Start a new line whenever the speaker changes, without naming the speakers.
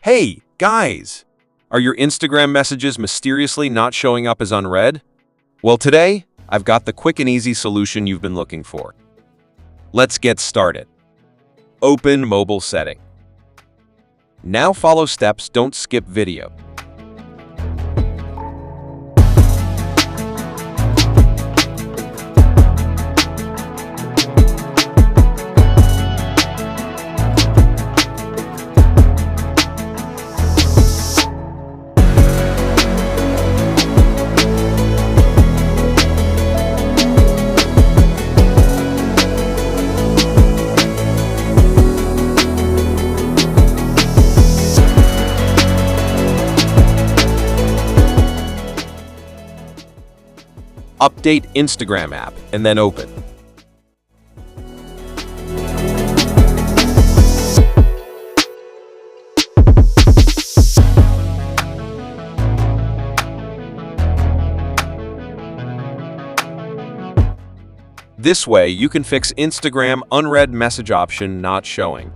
Hey, guys! Are your Instagram messages mysteriously not showing up as unread? Well, today, I've got the quick and easy solution you've been looking for. Let's get started. Open mobile setting. Now follow steps, don't skip video. Update Instagram app and then open. This way, you can fix Instagram unread message option not showing.